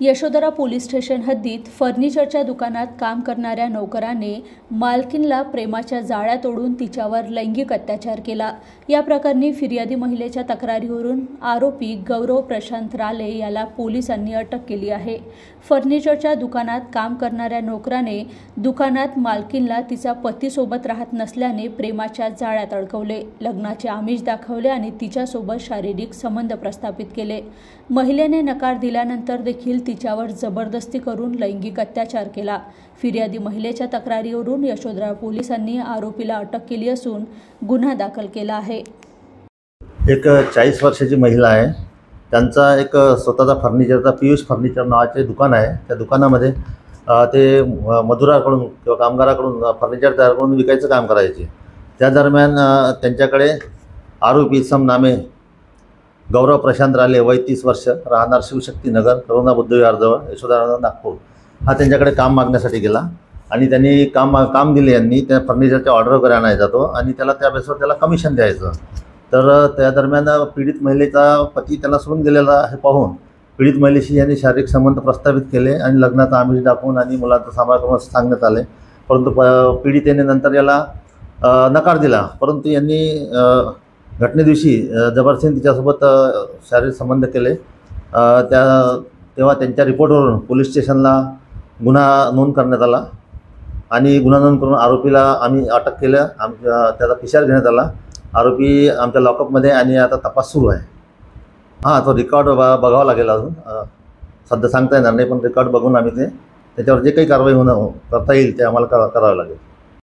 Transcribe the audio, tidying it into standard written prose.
Yashodhara police station हद्दीत फर्निचरच्या दुकानात काम करणाऱ्या नोकराने मालकीनला प्रेमाच्या जाळ्यात ओढून तिच्यावर लैंगिक अत्याचार केला। या प्रकरणी फिर्यादी महिलेच्या तक्रारीवरून आरोपी गौरव प्रशांत राले याला पोलिसांनी अटक केली आहे। फर्निचरच्या दुकानात काम करणाऱ्या नोकराने दुकानात मालकीनला तिचा पतीसोबत राहत नसल्याने प्रेमाच्या जाळ्यात अडकवले, लग्नाचे आमिष दाखवले आणि तिच्यासोबत शारीरिक संबंध प्रस्थापित केले। महिलेने नकार दिल्यानंतर देखील तिच्यावर जबरदस्ती करून लैंगिक अत्याचार केला। फिर्यादी महिलेच्या तक्रारीवरून यशोधरा पोलिसांनी आरोपीला अटक केली असून गुन्हा दाखल केला आहे। एक 40 वर्षाची महिला आहे। त्यांचा एक स्वतःचा फर्निचरचा पीयूष फर्निचर नावाचे दुकान आहे। त्या दुकानामध्ये ते मजुराकडून किंवा कामगाराकडून फर्निचर तयार करून विकायचं काम करायचे। त्या दरम्यान त्यांच्याकडे आरोपी नामे गौरव प्रशांत राले, वय 30 वर्ष, राहणार शिवशक्तीनगर, करोना बुद्धविहारजवळ, यशोधरा नागपूर, हा त्यांच्याकडे काम मागण्यासाठी गेला आणि त्यांनी काम दिले। यांनी त्या फर्निचरच्या ऑर्डर वगैरे आणायचा तो आणि त्याला त्या बेसवर त्याला कमिशन द्यायचं। तर त्या दरम्यान पीडित महिलेचा पती त्याला सोडून गेलेला हे पाहून पीडित महिलेशी यांनी शारीरिक संबंध प्रस्थापित केले आणि लग्नाचा आमिष दाखवून आणि मुलांचा सांभाळ करून सांगण्यात आले। परंतु पीडितेने नंतर याला नकार दिला। परंतु यांनी घटने दिवशी जबरदस्तीने तिच्यासोबत शारीरिक संबंध केले। तेव्हा त्यांच्या रिपोर्टवरून पोलीस स्टेशनला गुन्हा नोंद करण्यात आला आणि गुन्हा नोंद करून आरोपीला आम्ही अटक केलं। त्याचा पिशार घेण्यात आला। आरोपी आमच्या लॉकअपमध्ये आणि आता तपास सुरू आहे। तो रेकॉर्ड बघावा लागेल, अजून सध्या सांगता येणार नाही, पण रेकॉर्ड बघून आम्ही त्याच्यावर जे काही कारवाई करता येईल ते आम्हाला करावं लागेल।